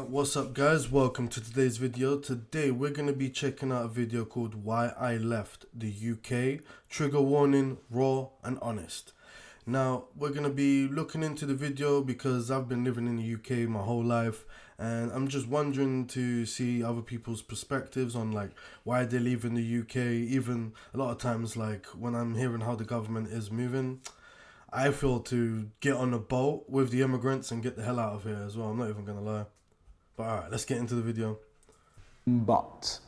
What's up guys, welcome to today's video. Today we're going to be checking out a video called Why I Left the UK. Trigger warning, raw and honest. Now we're going to be looking into the video because I've been living in the UK my whole life, and I'm just wondering to see other people's perspectives on like why they're leaving the UK. Even a lot of times, like when I'm hearing how the government is moving, I feel to get on a boat with the immigrants and get the hell out of here as well. I'm not even gonna lie. But alright, let's get into the video. But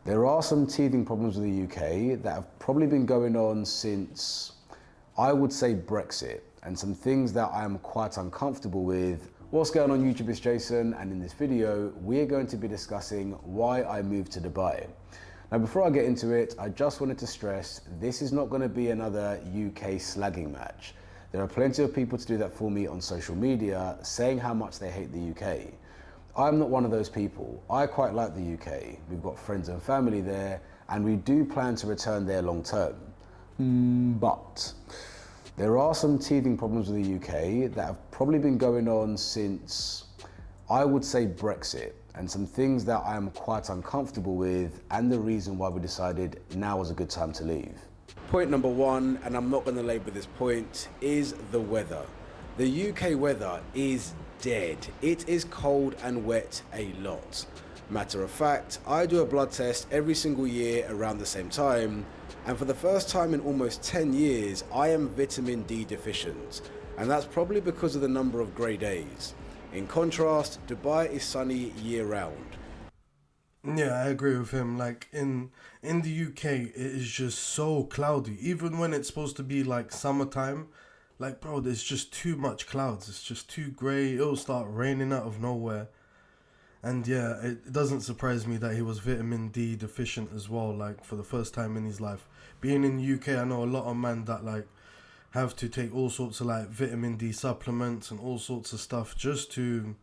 there are some teething problems with the UK that have probably been going on since, I would say, Brexit, and some things that I am quite uncomfortable with. What's going on YouTube, it's Jason, and in this video we're going to be discussing why I moved to Dubai. Now before I get into it, I just wanted to stress this is not going to be another UK slagging match. There are plenty of people to do that for me on social media, saying how much they hate the UK. I'm not one of those people. I quite like the UK. We've got friends and family there, and we do plan to return there long term. But there are some teething problems with the UK that have probably been going on since, I would say, Brexit, and some things that I am quite uncomfortable with, and the reason why we decided now was a good time to leave. Point number one, and I'm not going to labour this point, is the weather. The UK weather is dead. It is cold and wet a lot. Matter of fact, I do a blood test every single year around the same time, and for the first time in almost 10 years, I am vitamin D deficient, and that's probably because of the number of grey days. In contrast, Dubai is sunny year round. Yeah, I agree with him. Like in the UK, it is just so cloudy. Even when it's supposed to be like summertime, like bro, there's just too much clouds. It's just too grey. It'll start raining out of nowhere. And yeah, it doesn't surprise me that he was vitamin D deficient as well, like for the first time in his life. Being in the UK, I know a lot of men that like have to take all sorts of like vitamin D supplements and all sorts of stuff just to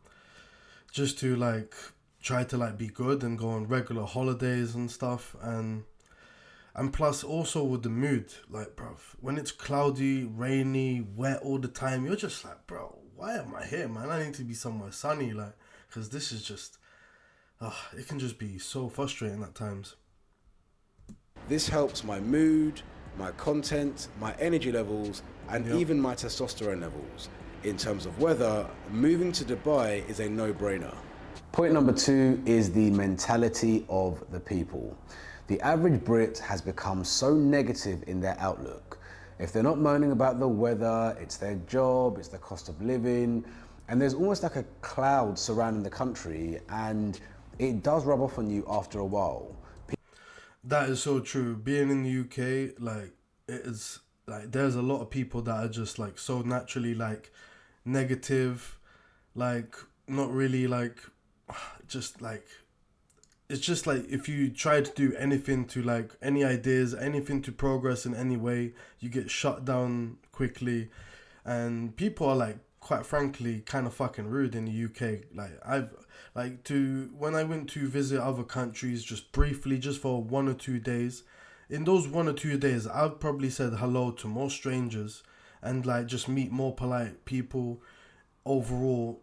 like try to like be good and go on regular holidays and stuff. And plus also with the mood, like bro, when it's cloudy, rainy, wet all the time, you're just like, bro, why am I here, man? I need to be somewhere sunny, like, because this is just it can just be so frustrating at times. This helps my mood, my content, my energy levels, and even my testosterone levels. In terms of weather, moving to Dubai is a no-brainer. Point number two is the mentality of the people. The average Brit has become so negative in their outlook. If they're not moaning about the weather, it's their job, it's the cost of living, and there's almost like a cloud surrounding the country, and it does rub off on you after a while. That is so true. Being in the UK, like, it is like there's a lot of people that are just like so naturally like negative, like not really like just like it's just like if you try to do anything to like any ideas, anything to progress in any way, you get shut down quickly. And people are like, quite frankly, kind of fucking rude in the UK. When I went to visit other countries just briefly, just for 1 or 2 days, in those 1 or 2 days, I've probably said hello to more strangers and like just meet more polite people overall,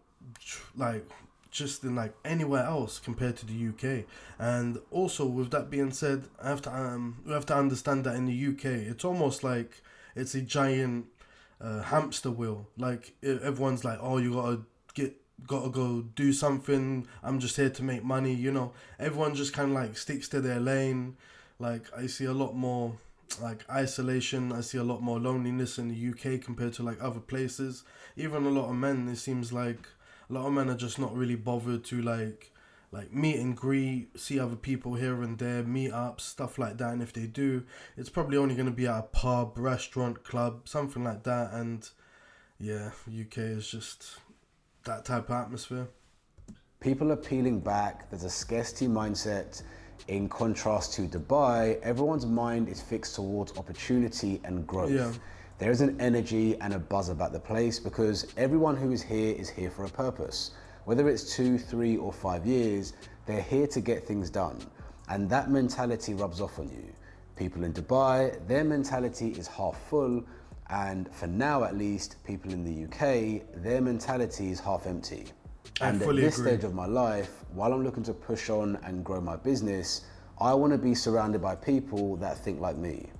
like just in like anywhere else compared to the UK. And also with that being said, we have to understand that in the UK, it's almost like it's a giant hamster wheel. Like everyone's like, oh, you gotta go do something. I'm just here to make money, you know. Everyone just kind of like sticks to their lane. Like I see a lot more like isolation. I see a lot more loneliness in the UK compared to like other places. Even a lot of men, it seems like a lot of men are just not really bothered to like meet and greet, see other people here and there, meetups, stuff like that. And if they do, it's probably only going to be at a pub, restaurant, club, something like that. And yeah, UK is just that type of atmosphere. People are peeling back. There's a scarcity mindset. In contrast to Dubai, everyone's mind is fixed towards opportunity and growth. Yeah. There is an energy and a buzz about the place because everyone who is here for a purpose. Whether it's 2, 3 or 5 years, they're here to get things done. And that mentality rubs off on you. People in Dubai, their mentality is half full, and for now at least, people in the UK, their mentality is half empty. I And at fully this agree. stage of my life, while I'm looking to push on and grow my business, I want to be surrounded by people that think like me.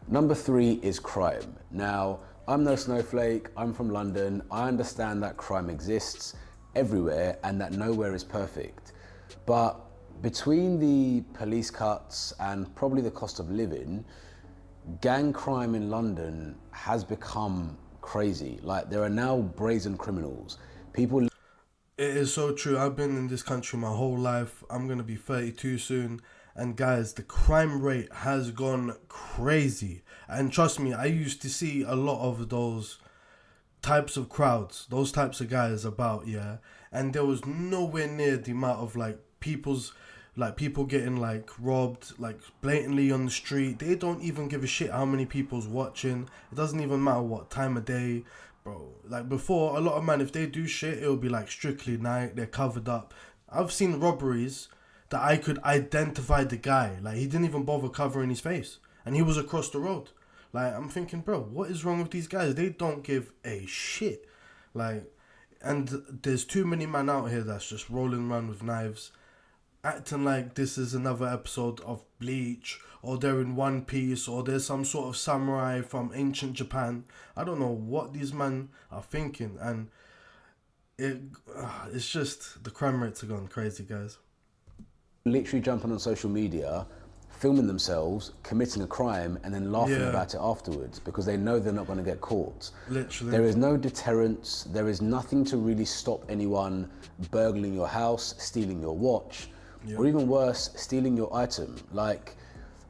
Number 3 is crime. Now, I'm no snowflake, I'm from London, I understand that crime exists everywhere and that nowhere is perfect. But between the police cuts and probably the cost of living, gang crime in London has become crazy. Like, there are now brazen criminals. People. It is so true. I've been in this country my whole life. I'm gonna be 32 soon. And guys, the crime rate has gone crazy. And trust me, I used to see a lot of those types of crowds, those types of guys about, yeah. And there was nowhere near the amount of people getting like robbed, like blatantly on the street. They don't even give a shit how many people's watching. It doesn't even matter what time of day, bro. Like before, a lot of man, if they do shit, it'll be like strictly night. They're covered up. I've seen robberies that I could identify the guy. Like he didn't even bother covering his face, and he was across the road. Like I'm thinking, bro, what is wrong with these guys? They don't give a shit. Like, and there's too many men out here that's just rolling around with knives, acting like this is another episode of Bleach, or they're in One Piece, or there's some sort of samurai from ancient Japan. I don't know what these men are thinking, and it it's just the crime rates are going crazy, guys. Literally jumping on social media, filming themselves, committing a crime, and then laughing Yeah. about it afterwards because they know they're not going to get caught. Literally. There is no deterrence, there is nothing to really stop anyone burgling your house, stealing your watch, or even worse, stealing your item. Like,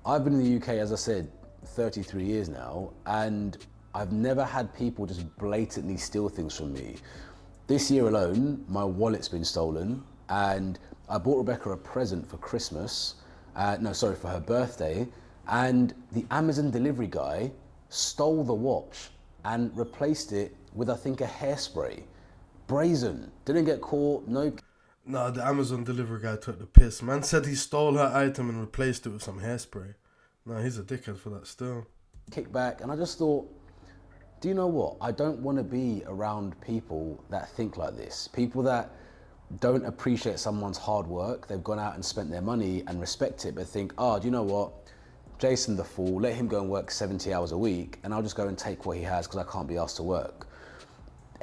I've been in the UK, as I said, 33 years now, and I've never had people just blatantly steal things from me. This year alone, my wallet's been stolen, and I bought Rebecca a present for Christmas, for her birthday, and the Amazon delivery guy stole the watch and replaced it with, I think, a hairspray. Brazen. Didn't get caught, no. No, the Amazon delivery guy took the piss. Man said he stole her item and replaced it with some hairspray. No, he's a dickhead for that still. Kickback, and I just thought, do you know what? I don't want to be around people that think like this. People that don't appreciate someone's hard work. They've gone out and spent their money and respect it, but think, oh, do you know what? Jason the fool, let him go and work 70 hours a week, and I'll just go and take what he has because I can't be asked to work.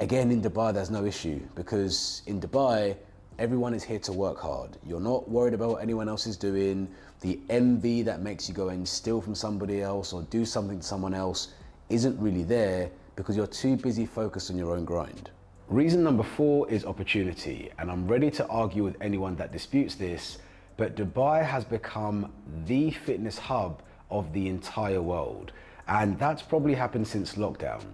Again, in Dubai, there's no issue because in Dubai, everyone is here to work hard. You're not worried about what anyone else is doing. The envy that makes you go and steal from somebody else or do something to someone else isn't really there because you're too busy focused on your own grind. Reason number 4 is opportunity, and I'm ready to argue with anyone that disputes this, but Dubai has become the fitness hub of the entire world, and that's probably happened since lockdown.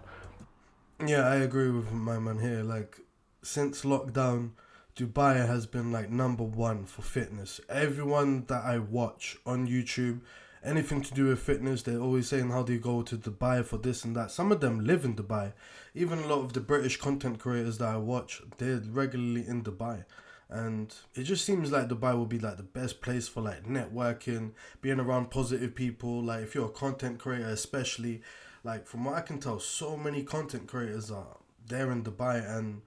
Yeah, I agree with my man here. Like, since lockdown, Dubai has been like number one for fitness. Everyone that I watch on YouTube, anything to do with fitness, they're always saying how they go to Dubai for this and that. Some of them live in Dubai. Even a lot of the British content creators that I watch, they're regularly in Dubai. And it just seems like Dubai will be like the best place for like networking, being around positive people. Like if you're a content creator, especially, like from what I can tell, so many content creators are there in Dubai, and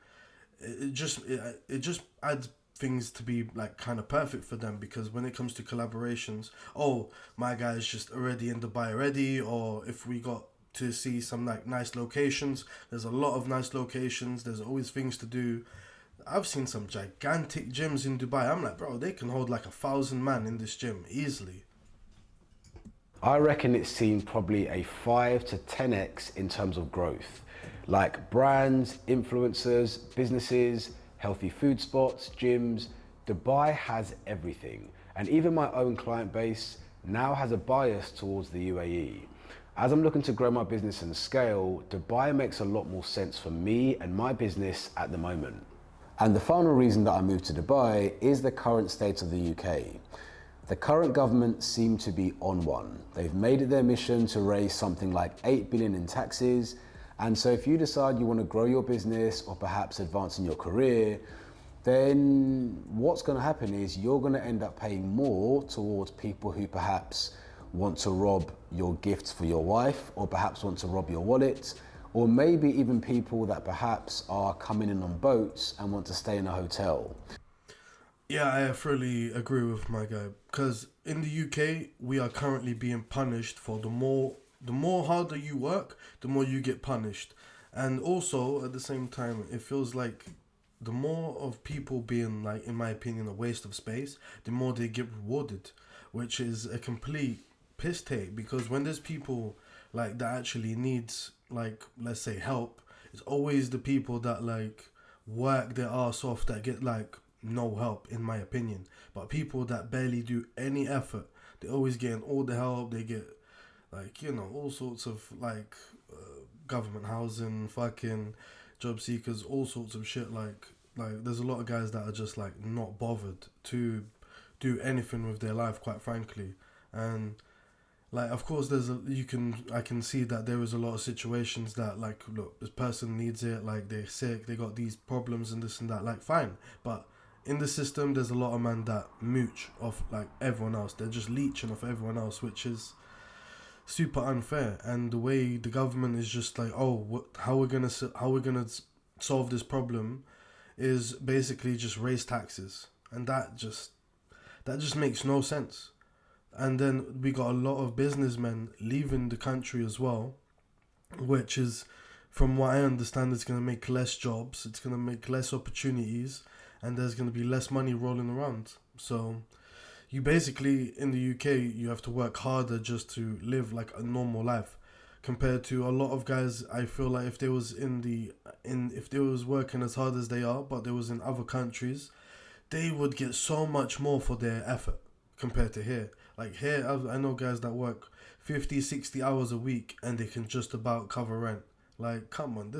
it just adds things to be like kind of perfect for them, because when it comes to collaborations, oh, my guy is just already in Dubai already, or if we got to see some like nice locations, there's a lot of nice locations, there's always things to do. I've seen some gigantic gyms in Dubai. I'm like, bro, they can hold like 1,000 man in this gym easily. I reckon it's seen probably a 5 to 10x in terms of growth. Like brands, influencers, businesses, healthy food spots, gyms. Dubai has everything. And even my own client base now has a bias towards the UAE. As I'm looking to grow my business and scale, Dubai makes a lot more sense for me and my business at the moment. And the final reason that I moved to Dubai is the current state of the UK. The current government seem to be on one. They've made it their mission to raise something like 8 billion in taxes. And so if you decide you want to grow your business or perhaps advance in your career, then what's going to happen is you're going to end up paying more towards people who perhaps want to rob your gifts for your wife, or perhaps want to rob your wallet, or maybe even people that perhaps are coming in on boats and want to stay in a hotel. Yeah, I fully agree with my guy. Because in the UK, we are currently being punished for the more harder you work, the more you get punished. And also, at the same time, it feels like the more of people being, like, in my opinion, a waste of space, the more they get rewarded, which is a complete piss take. Because when there's people, like, that actually needs, like, let's say help, it's always the people that, like, work their ass off that get, like, no help, in my opinion. But people that barely do any effort, they always getting all the help. They get, like, all sorts of, like, government housing, fucking job seekers, all sorts of shit. Like there's a lot of guys that are just, like, not bothered to do anything with their life, quite frankly. And, like, of course, I can see that there is a lot of situations that, like, look, this person needs it, like, they're sick, they got these problems and this and that, like, fine. But in the system, there's a lot of men that mooch off, like, everyone else. They're just leeching off everyone else, which is super unfair. And the way the government is just like, oh, how we're gonna solve this problem is basically just raise taxes, and that just makes no sense. And then we got a lot of businessmen leaving the country as well, which is, from what I understand, it's going to make less jobs, it's going to make less opportunities, and there's going to be less money rolling around. So you basically, in the UK, you have to work harder just to live, like, a normal life, compared to a lot of guys. I feel like if they was if they was working as hard as they are, but they was in other countries, they would get so much more for their effort compared to here. Like, here, I know guys that work 50, 60 hours a week and they can just about cover rent. Like, come on,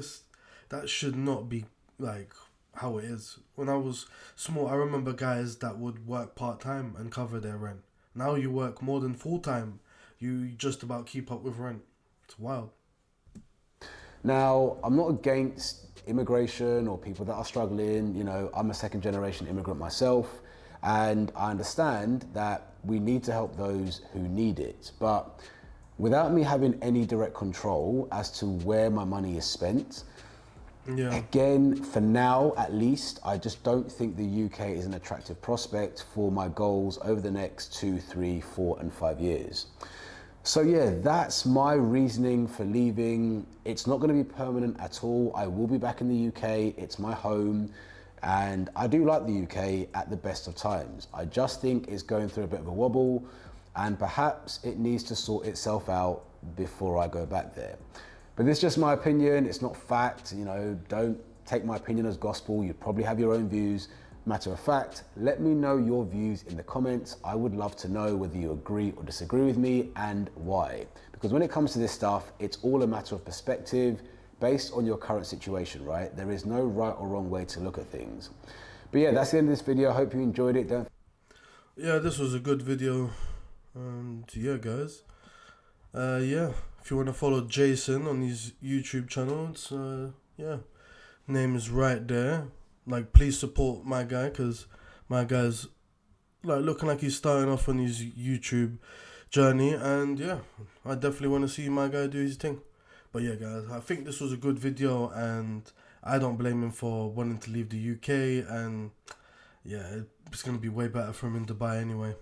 that should not be, like, how it is. When I was small, I remember guys that would work part-time and cover their rent. Now you work more than full-time, you just about keep up with rent. It's wild. Now, I'm not against immigration or people that are struggling. I'm a second generation immigrant myself, and I understand that we need to help those who need it. But without me having any direct control as to where my money is spent, Yeah. again, for now at least, I just don't think the UK is an attractive prospect for my goals over the next 2, 3, 4, and 5 years. So yeah, that's my reasoning for leaving. It's not going to be permanent at all. I will be back in the UK. It's my home. And I do like the UK at the best of times. I just think it's going through a bit of a wobble, and perhaps it needs to sort itself out before I go back there. But this is just my opinion. It's not fact. Don't take my opinion as gospel. You probably have your own views. Matter of fact, let me know your views in the comments. I would love to know whether you agree or disagree with me and why. Because when it comes to this stuff, it's all a matter of perspective based on your current situation, right? There is no right or wrong way to look at things. But yeah, that's the end of this video. I hope you enjoyed it. Yeah, this was a good video. And yeah, guys. Yeah, if you want to follow Jason on his YouTube channel, it's, yeah, name is right there. Like, please support my guy, because my guy's, like, looking like he's starting off on his YouTube journey. And yeah, I definitely want to see my guy do his thing. But yeah, guys, I think this was a good video, and I don't blame him for wanting to leave the UK. And yeah, it's going to be way better for him in Dubai anyway.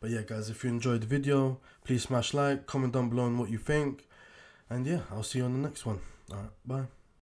But yeah, guys, if you enjoyed the video, please smash like, comment down below on what you think. And yeah, I'll see you on the next one. Alright, bye.